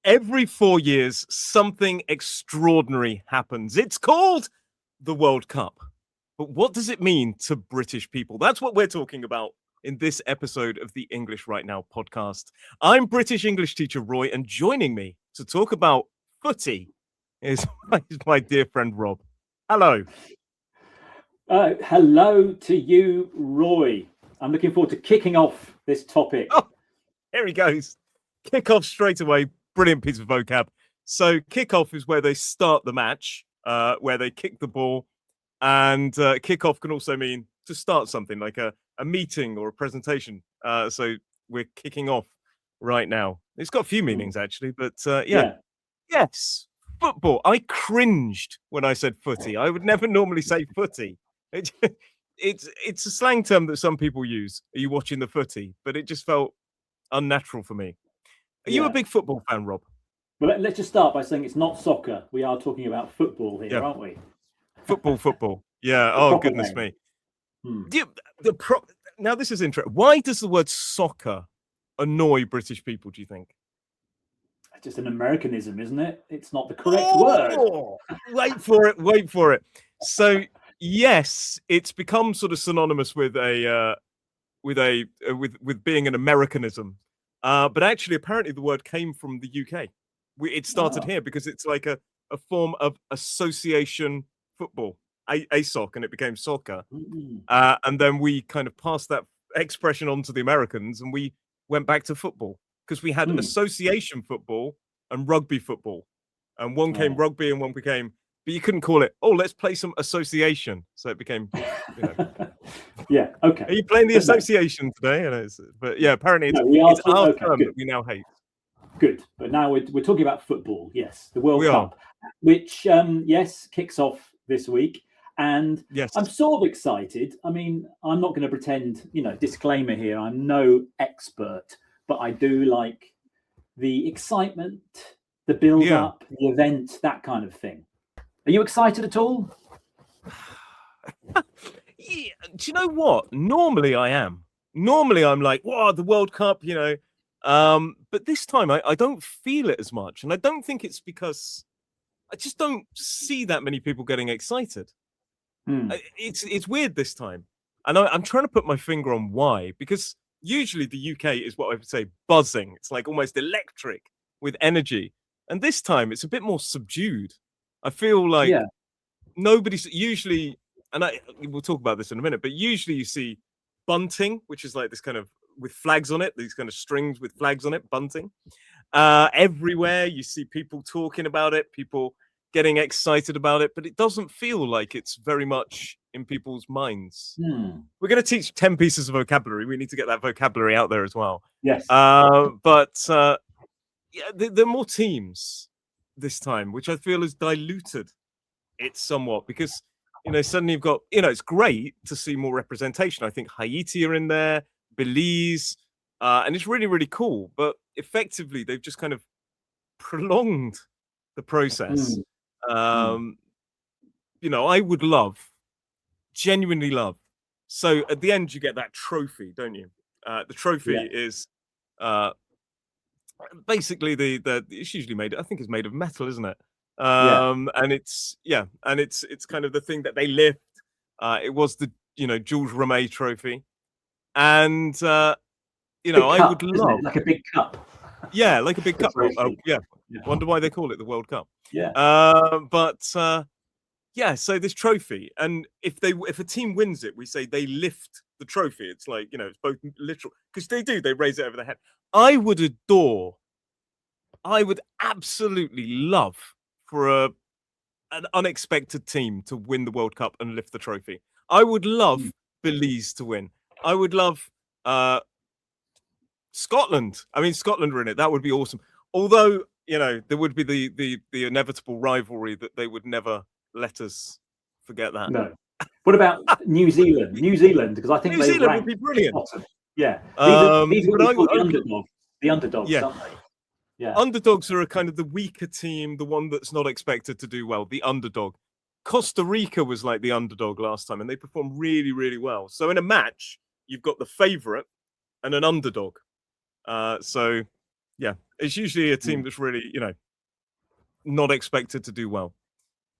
Every 4 years, something extraordinary happens. It's called the World Cup. But what does it mean to British people? That's what we're talking about in this episode of the English Right Now podcast. I'm British English teacher Roy, and joining me to talk about footy is my dear friend Rob. Hello. Hello to you, Roy. I'm looking forward to kicking off this topic. Oh, here he goes. Kick off straight away. Brilliant piece of vocab. So kick-off is where they start the match, where they kick the ball. And kick-off can also mean to start something like a meeting or a presentation. So we're kicking off right now. It's got a few meanings, actually, but yeah. Yes, football. I cringed when I said footy. I would never normally say footy. It's a slang term that some people use. Are you watching the footy? But it just felt unnatural for me. Are you a big football fan, Rob? Well, let's just start by saying it's not soccer. We are talking about football here, aren't we? Football. Yeah. Oh, goodness me. Now, this is interesting. Why does the word soccer annoy British people, do you think? It's just an Americanism, isn't it? It's not the correct word. Wait for it. So, yes, it's become sort of synonymous with with being an Americanism. But actually, apparently, the word came from the UK. It started here because it's like a form of association football, ASOC, and it became soccer. And then we kind of passed that expression on to the Americans, and we went back to football because we had association football and rugby football. And one came rugby and one became, but you couldn't call it, let's play some association. So it became, Yeah, okay. Are you playing the association today? But yeah, apparently it's our term that we now hate. Good, but now we're talking about football. Yes, the World Cup, which kicks off this week, and I'm sort of excited. I mean, I'm not going to pretend, disclaimer here. I'm no expert, but I do like the excitement, the build-up, the event, that kind of thing. Are you excited at all? Yeah, do you know what? Normally I am. Normally I'm like, wow, the World Cup, but this time I don't feel it as much. And I don't think it's because I just don't see that many people getting excited. It's weird this time. And I'm trying to put my finger on why, because usually the UK is what I would say buzzing. It's like almost electric with energy. And this time it's a bit more subdued. I feel like nobody's usually, and we'll talk about this in a minute, but usually you see bunting, which is like this kind of with flags on it, these kind of strings with flags on it, bunting. Everywhere you see people talking about it, people getting excited about it, but it doesn't feel like it's very much in people's minds. We're going to teach 10 pieces of vocabulary. We need to get that vocabulary out there as well. Yes. But there are more teams this time, which I feel has diluted it somewhat because, suddenly you've got, it's great to see more representation. I think Haiti are in there, Belize, and it's really, really cool. But effectively, they've just kind of prolonged the process. I would genuinely love. So at the end, you get that trophy, don't you? The trophy is basically it's usually made, I think it's made of metal, isn't it? And it's kind of the thing that they lift. It was the Jules Rimet trophy, and I would love like a big cup. Yeah, like a big cup. Wonder why they call it the World Cup. So this trophy, and if a team wins it, we say they lift the trophy. It's like, it's both literal, because they raise it over their head. I would absolutely love for an unexpected team to win the World Cup and lift the trophy. I would love Belize to win. I would love Scotland. I mean, Scotland are in it. That would be awesome. Although, there would be the inevitable rivalry that they would never let us forget that. No. What about New Zealand? Because I think New Zealand would be brilliant. Yeah. These would be called the underdogs, aren't they? Yeah. Underdogs are a kind of the weaker team, the one that's not expected to do well, the underdog. Costa Rica was like the underdog last time, and they performed really, really well. So in a match, you've got the favorite and an underdog. It's usually a team that's really, not expected to do well.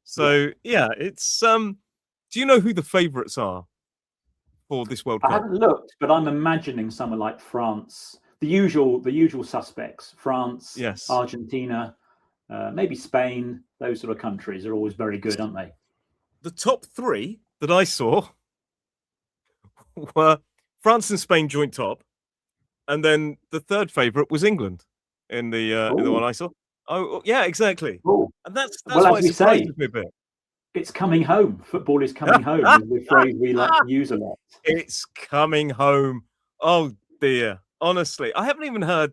So yeah, it's do you know who the favourites are for this World Cup? I haven't looked, but I'm imagining someone like France, the usual suspects: France, yes, Argentina, maybe Spain. Those sort of countries are always very good, aren't they? The top three that I saw were France and Spain joint top, and then the third favourite was England in the one I saw. Oh yeah, exactly. Ooh. And that's well, why it surprises me a bit. It's coming home. Football is coming home, is the phrase we like to use a lot. It's coming home. Oh dear. Honestly, I haven't even heard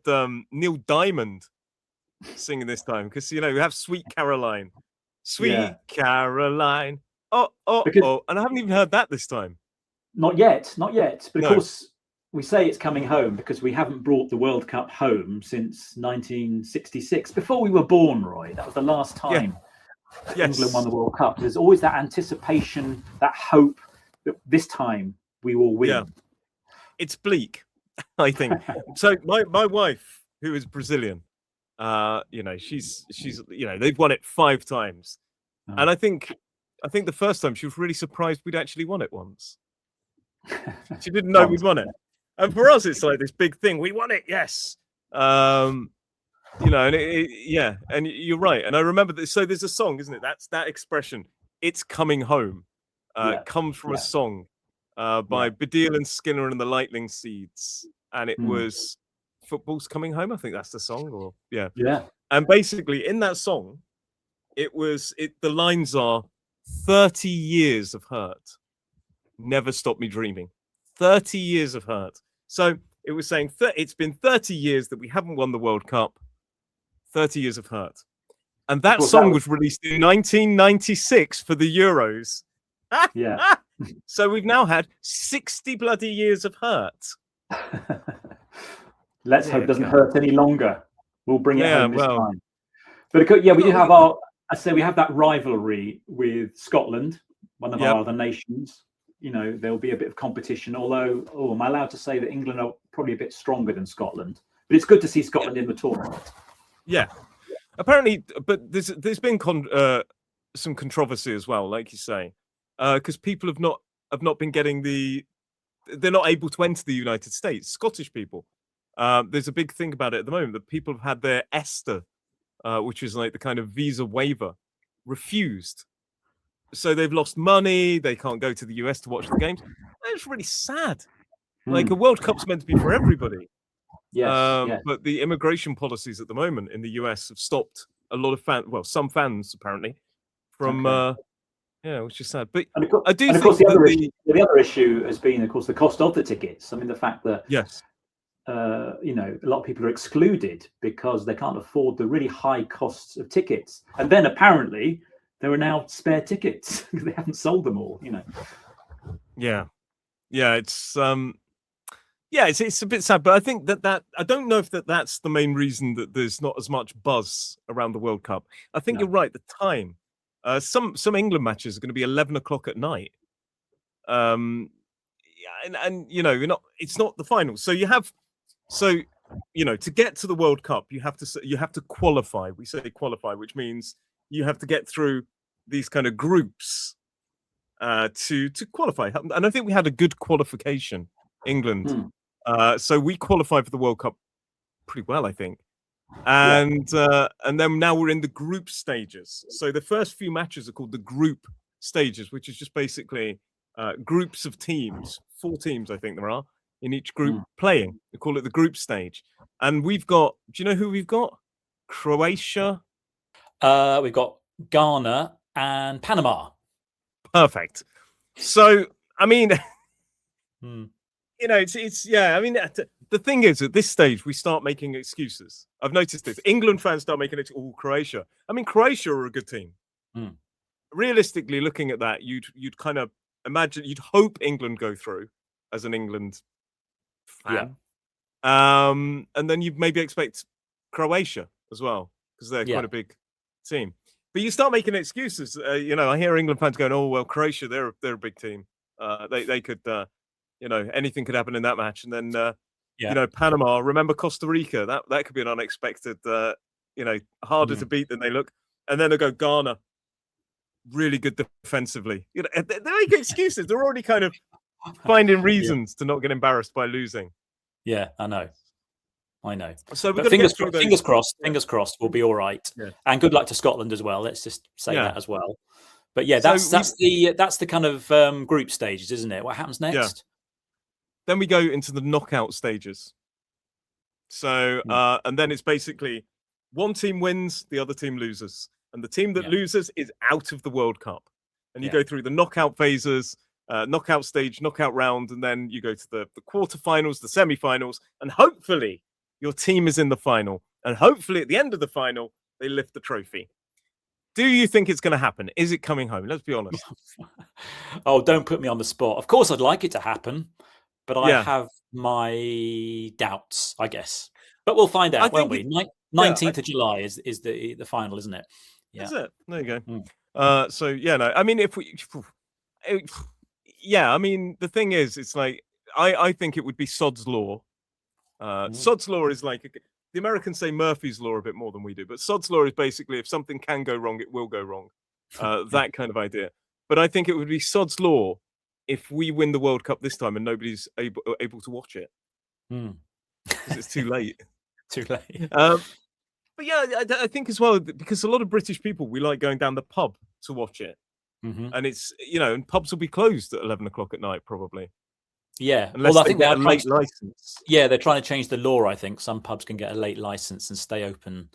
Neil Diamond singing this time because we have Sweet Caroline. Sweet Caroline. Oh, and I haven't even heard that this time. Not yet. But of course, we say it's coming home because we haven't brought the World Cup home since 1966. Before we were born, Roy. That was the last time England won the World Cup. There's always that anticipation, that hope that this time we will win. Yeah. It's bleak, I think. So my wife, who is Brazilian, she's they've won it 5 times. Oh. And I think the first time she was really surprised we'd actually won it once. She didn't know we'd won it. And for us, it's like this big thing. We won it, yes. And and you're right. And I remember this. So there's a song, isn't it? That's that expression. It's coming home. Comes from a song by Baddiel and Skinner and the Lightning Seeds, and it was "Football's Coming Home." I think that's the song. Yeah. And basically, in that song, the lines are 30 years of hurt never stopped me dreaming. 30 years of hurt. So it was saying it's been 30 years that we haven't won the World Cup. 30 years of hurt. And that song was released in 1996 for the Euros. Yeah. So we've now had 60 bloody years of hurt. Let's hope it doesn't hurt any longer. We'll bring it home this time. But we do have we have that rivalry with Scotland, one of our other nations. There'll be a bit of competition, although, am I allowed to say that England are probably a bit stronger than Scotland? But it's good to see Scotland in the tournament. Yeah. Apparently, but there's been some controversy as well, like you say, because people have not been getting they're not able to enter the United States, Scottish people. There's a big thing about it at the moment that people have had their ESTA, which is like the kind of visa waiver, refused. So they've lost money. They can't go to the US to watch the games. It's really sad. Like a World Cup's meant to be for everybody. Yes, But the immigration policies at the moment in the US have stopped a lot of some fans apparently from, which is sad. But I do think the other issue has been, of course, the cost of the tickets. I mean, the fact that a lot of people are excluded because they can't afford the really high costs of tickets, and then apparently there are now spare tickets because they haven't sold them all. It's a bit sad, but I think that I don't know if that's the main reason that there's not as much buzz around the World Cup. I think you're right. The time, some England matches are going to be 11 o'clock at night. And it's not the final. So to get to the World Cup, you have to qualify. We say qualify, which means you have to get through these kind of groups to qualify. And I think we had a good qualification, England. So we qualified for the World Cup pretty well, I think. And then now we're in the group stages. So the first few matches are called the group stages, which is just basically groups of teams, 4 teams, I think there are, in each group playing. They call it the group stage. And we've got, do you know who we've got? Croatia. We've got Ghana and Panama. Perfect. So, I mean, the thing is, at this stage, we start making excuses. I've noticed this. England fans start making it, Croatia. I mean, Croatia are a good team. Realistically, looking at that, you'd kind of imagine, you'd hope England go through as an England fan. And then you'd maybe expect Croatia as well, because they're quite a big team. But you start making excuses. I hear England fans going, "Oh well, Croatia, they're a big team. They could, anything could happen in that match." And then Panama. Remember Costa Rica? That could be an unexpected, harder to beat than they look. And then they go Ghana, really good defensively. They make excuses. They're already kind of finding reasons to not get embarrassed by losing. Yeah, I know. So fingers crossed, we'll be all right. Yeah. And good luck to Scotland as well. Let's just say that as well. But yeah, that's the kind of group stages, isn't it? What happens next? Yeah. Then we go into the knockout stages. So and then it's basically one team wins, the other team loses, and the team that loses is out of the World Cup. And you go through the knockout phases, knockout stage, knockout round, and then you go to the quarterfinals, the semi-finals, and hopefully your team is in the final. And hopefully at the end of the final, they lift the trophy. Do you think it's going to happen? Is it coming home? Let's be honest. Oh, don't put me on the spot. Of course, I'd like it to happen, but I have my doubts, I guess. But we'll find out, won't we? 19th of July is the final, isn't it? Yeah. That's it. There you go. So, I mean, I mean, the thing is, it's like, I think it would be Sod's Law. Sod's Law is like, the Americans say Murphy's Law a bit more than we do, but Sod's Law is basically if something can go wrong, it will go wrong. That kind of idea. But I think it would be Sod's Law if we win the World Cup this time and nobody's able to watch it. Because it's too late. Too late. But yeah, I think as well, because a lot of British people, we like going down the pub to watch it. And it's, and pubs will be closed at 11 o'clock at night, probably. Yeah. Unless I think they get a late license. Yeah, they're trying to change the law, I think. Some pubs can get a late license and stay open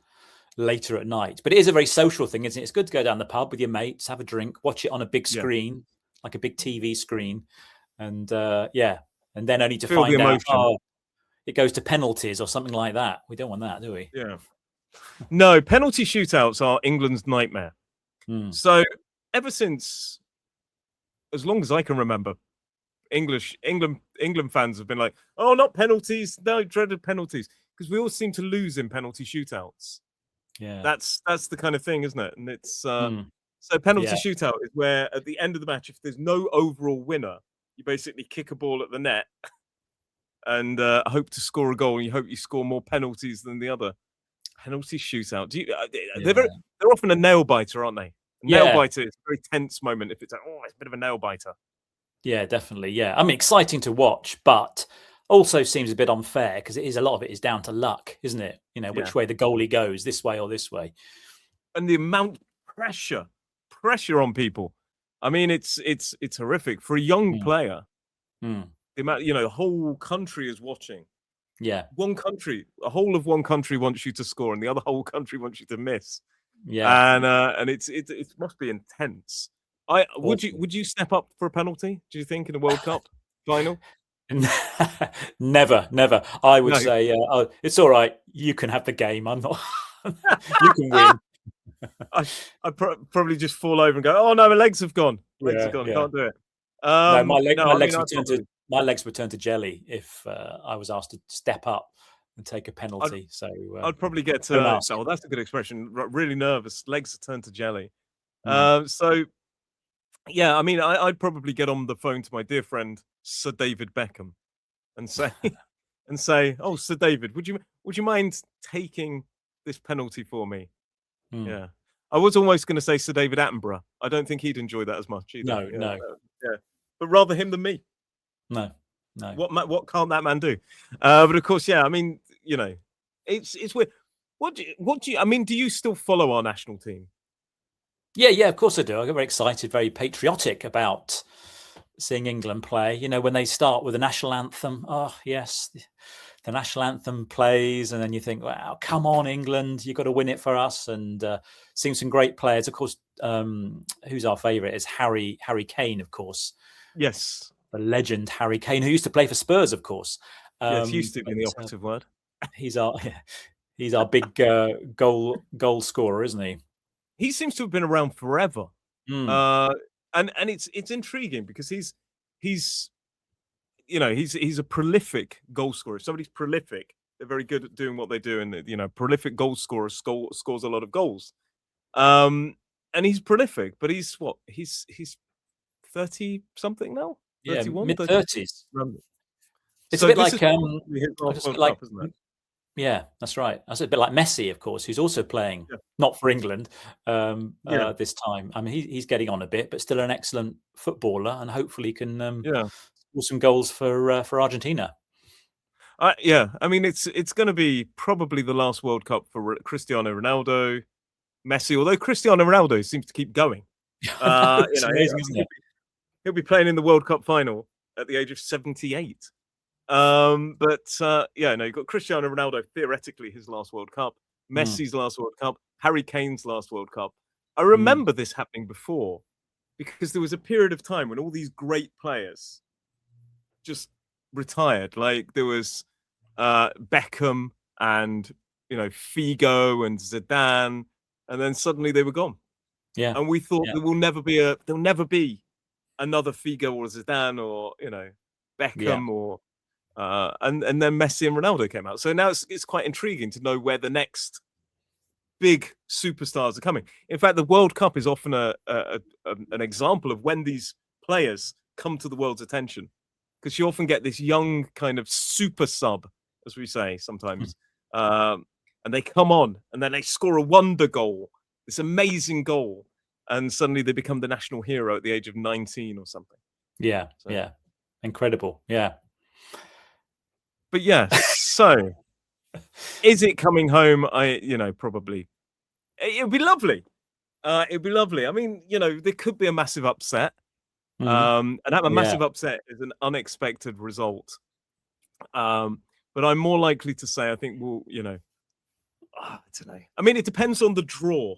later at night. But it is a very social thing, isn't it? It's good to go down the pub with your mates, have a drink, watch it on a big screen, like a big TV screen. And and then only to find out, it goes to penalties or something like that. We don't want that, do we? Yeah. No, penalty shootouts are England's nightmare. So ever since, as long as I can remember, England fans have been like, oh, not penalties, no, dreaded penalties, because we all seem to lose in penalty shootouts. Yeah, that's the kind of thing, isn't it? And it's so penalty shootout is where at the end of the match, if there's no overall winner, you basically kick a ball at the net and hope to score a goal, and you hope you score more penalties than the other. Penalty shootout. They're often a nail biter, aren't they? Nail biter is a very tense moment if it's like, it's a bit of a nail biter. Yeah, definitely. Yeah, I mean, exciting to watch, but also seems a bit unfair because a lot of it is down to luck, isn't it? Which way the goalie goes, this way or this way, and the amount of pressure on people. I mean, it's horrific for a young player. The amount, the whole country is watching. Yeah, a whole of one country wants you to score, and the other whole country wants you to miss. Yeah, and it must be intense. Would you step up for a penalty? Do you think in a World Cup final? Never. I would say it's all right. You can have the game. I'm not. You can win. I'd probably just fall over and go, oh no, my legs have gone. Legs have gone. Can't do it. My legs would turn to jelly if I was asked to step up and take a penalty. I'd probably get to. Oh, that's a good expression. Really nervous. Legs turn to jelly. Yeah, I mean, I'd probably get on the phone to my dear friend Sir David Beckham and say, oh, Sir David, would you mind taking this penalty for me? Yeah, I was almost going to say Sir David Attenborough. I don't think he'd enjoy that as much either. No. Yeah, but rather him than me. No. What can't that man do? But of course, I mean, it's weird. What do you? I mean, do you still follow our national team? Yeah, of course I do. I get very excited, very patriotic about seeing England play. When they start with the national anthem, oh yes, the national anthem plays, and then you think, wow, come on, England, you've got to win it for us. And seeing some great players, of course. Who's our favourite is Harry Kane, of course. Yes, the legend Harry Kane, who used to play for Spurs, of course. Yes, used to be the operative word. He's our big goal scorer, isn't he? He seems to have been around forever, and it's intriguing because he's a prolific goal scorer. If somebody's prolific, they're very good at doing what they do, and prolific goal scorer scores a lot of goals. And he's prolific, but he's 30 something now. 31, mid-30s. It's a bit like his last World Cup, isn't it? Yeah, that's right. That's a bit like Messi, of course, who's also playing not for England this time. I mean, he's getting on a bit, but still an excellent footballer, and hopefully can score some goals for Argentina. Yeah, I mean, it's going to be probably the last World Cup for Cristiano Ronaldo, Messi. Although Cristiano Ronaldo seems to keep going. It's amazing, isn't it? He'll be playing in the World Cup final at the age of 78. You've got Cristiano Ronaldo, theoretically his last World Cup, Messi's last World Cup, Harry Kane's last World Cup. I remember this happening before because there was a period of time when all these great players just retired. Like there was Beckham and Figo and Zidane, and then suddenly they were gone. Yeah, and we thought there'll never be another Figo or Zidane or Beckham or and then Messi and Ronaldo came out. So now it's quite intriguing to know where the next big superstars are coming. In fact, the World Cup is often an example of when these players come to the world's attention, because you often get this young kind of super sub, as we say sometimes, and they come on and then they score a wonder goal, this amazing goal, and suddenly they become the national hero at the age of 19 or something. Yeah, incredible. Yeah. But so is it coming home? Probably. It'd be lovely. It'd be lovely. I mean, there could be a massive upset. And that massive upset is an unexpected result. But I'm more likely to say I think we'll, I don't know. I mean, it depends on the draw.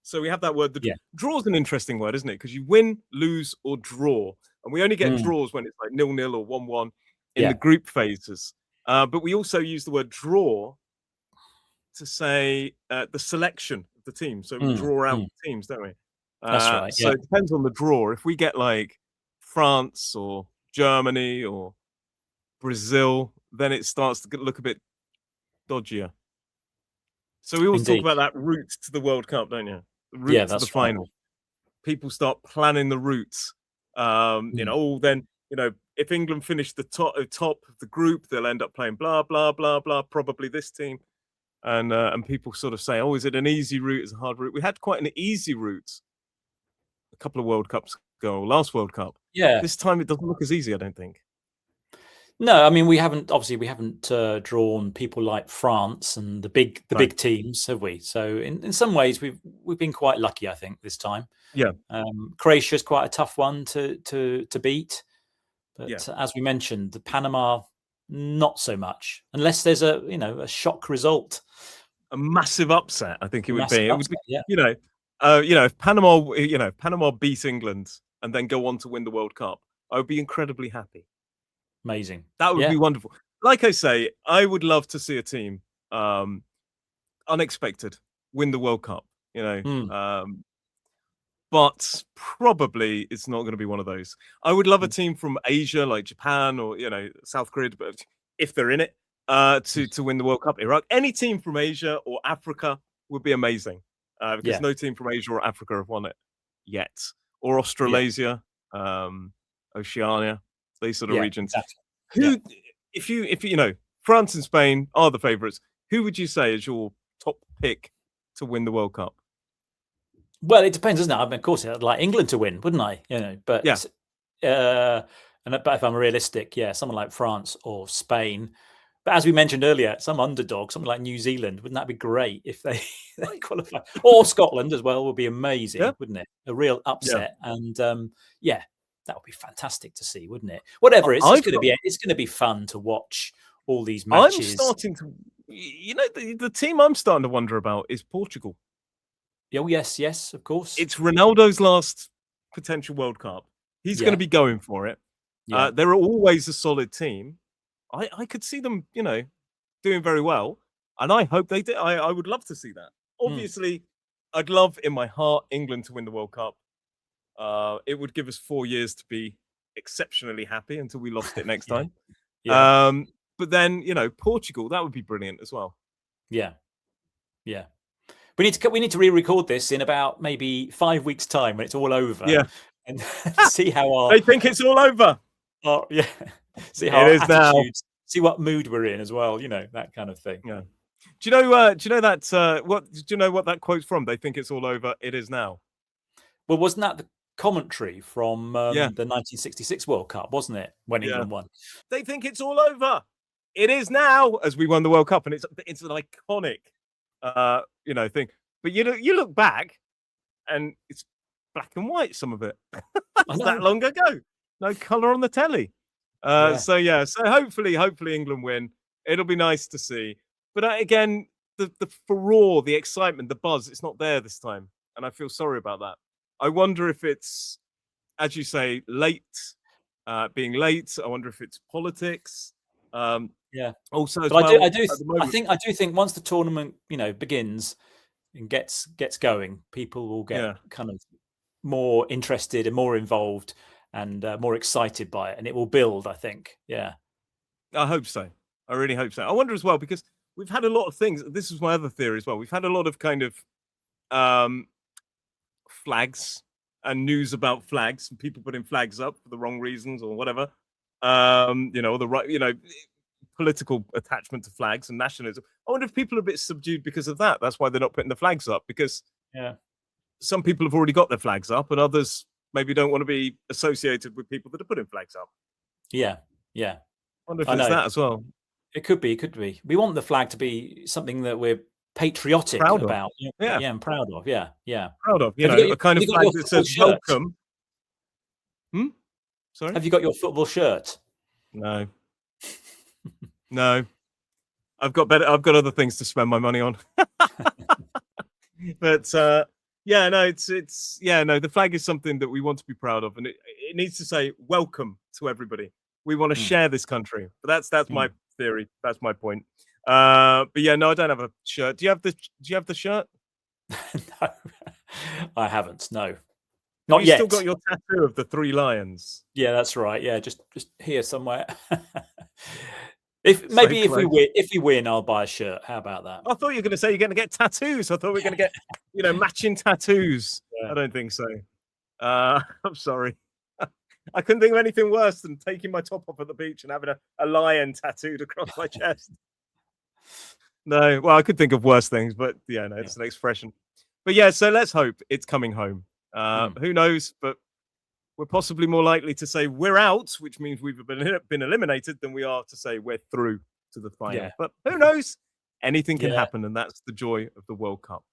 So we have that word. Draw is an interesting word, isn't it? Because you win, lose, or draw. And we only get draws when it's like 0-0 or 1-1 in the group phases. But we also use the word draw to say the selection of the team. So we draw out teams, don't we? That's right. So it depends on the draw. If we get like France or Germany or Brazil, then it starts to look a bit dodgier. So we always talk about that route to the World Cup, don't you? The route to the final. People start planning the routes. Then if England finish the top of the group, they'll end up playing blah blah blah blah. Probably this team, and people sort of say, "Oh, is it an easy route? Is it a hard route?" We had quite an easy route a couple of World Cups ago, last World Cup. Yeah, this time it doesn't look as easy, I don't think. No, I mean we haven't drawn people like France and the big teams, have we? So in some ways we've been quite lucky, I think, this time. Yeah. Croatia's quite a tough one to beat, but as we mentioned, the Panama not so much, unless there's a shock result, a massive upset. I think it would be. Yeah. If Panama beat England and then go on to win the World Cup, I would be incredibly happy. Amazing. That would be wonderful. Like I say, I would love to see a team unexpected win the World Cup, but probably it's not going to be one of those. I would love a team from Asia, like Japan or South Korea, but if they're in it, to win the World Cup. Iraq, any team from Asia or Africa would be amazing, because no team from Asia or Africa have won it yet, or Australasia, Oceania. These sort of regions. Exactly. If you France and Spain are the favourites, who would you say is your top pick to win the World Cup? Well, it depends, doesn't it? I mean, of course, I'd like England to win, wouldn't I? But if I'm realistic, someone like France or Spain. But as we mentioned earlier, some underdog, something like New Zealand, wouldn't that be great if they qualify? Or Scotland as well would be amazing, wouldn't it? A real upset, and that would be fantastic to see, wouldn't it? Whatever, it's going to be fun to watch all these matches. I'm starting to, the team I'm starting to wonder about is Portugal. Oh, yes, of course. It's Ronaldo's last potential World Cup. He's going to be going for it. They're always a solid team. I could see them, doing very well, and I hope they do. I would love to see that. Obviously, I'd love in my heart England to win the World Cup. It would give us 4 years to be exceptionally happy until we lost it next time. But then, Portugal, that would be brilliant as well. Yeah. We need to re-record this in about maybe 5 weeks' time when it's all over. Yeah. And see how they think it's all over. See how it is now. see what mood we're in as well. That kind of thing. Yeah. Do you know? Do you know that? What do you know? What that quote's from? They think it's all over. It is now. Well, wasn't that the commentary from the 1966 World Cup? Wasn't it when England won? They think it's all over. It is now, as we won the World Cup, and it's an iconic, thing. But you look back, and it's black and white. Some of it. Not that long ago. No colour on the telly. So hopefully England win. It'll be nice to see. But again, the furore, the excitement, the buzz, it's not there this time. And I feel sorry about that. I wonder if it's, as you say, being late. I wonder if it's politics. Also, I do think once the tournament, begins and gets going, people will get kind of more interested and more involved and more excited by it, and it will build, I think. Yeah. I hope so. I really hope so. I wonder as well, because we've had a lot of things. This is my other theory as well. We've had a lot of kind of flags and news about flags, and people putting flags up for the wrong reasons or whatever. The right, political attachment to flags and nationalism. I wonder if people are a bit subdued because of that. That's why they're not putting the flags up, because some people have already got their flags up, and others maybe don't want to be associated with people that are putting flags up. Yeah. I wonder if it's that as well. It could be. We want the flag to be something that we're patriotic about. And proud of. Yeah. Proud of. A kind of flag that says welcome. Sorry? Have you got your football shirt? No. No. I've got other things to spend my money on. But the flag is something that we want to be proud of, and it needs to say welcome to everybody. We want to share this country. But that's my theory. That's my point. But I don't have a shirt. Do you have the shirt? No, I haven't. No, not yet. Still got your tattoo of the 3 lions. Yeah, that's right. Yeah, just here somewhere. If we win, I'll buy a shirt. How about that? I thought you were going to say you're going to get tattoos. I thought we were going to get matching tattoos. Yeah. I don't think so. I'm sorry. I couldn't think of anything worse than taking my top off at the beach and having a lion tattooed across my chest. No, well, I could think of worse things, but it's an expression. But so let's hope it's coming home. Who knows? But we're possibly more likely to say we're out, which means we've been eliminated, than we are to say we're through to the final. Yeah. But who knows? Anything can happen, and that's the joy of the World Cup.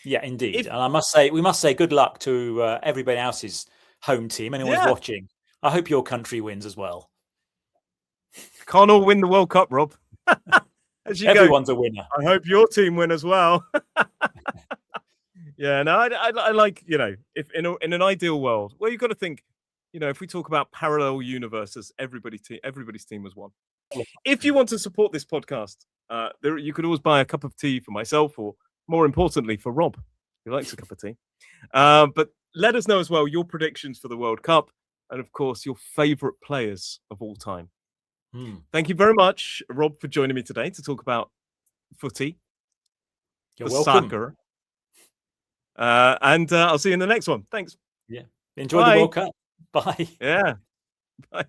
Yeah, indeed. And we must say good luck to everybody else's home team. Anyone's watching, I hope your country wins as well. Can't all win the World Cup, Rob. Everyone's a winner. I hope your team win as well. I like, if in an ideal world, well, you've got to think, if we talk about parallel universes, everybody's team was one. If you want to support this podcast, you could always buy a cup of tea for myself, or more importantly, for Rob, who likes a cup of tea. But let us know as well your predictions for the World Cup, and of course, your favorite players of all time. Thank you very much, Rob, for joining me today to talk about footy. You're welcome. Soccer. And I'll see you in the next one. Thanks. Yeah. Enjoy the World Cup. Bye. Yeah. Bye.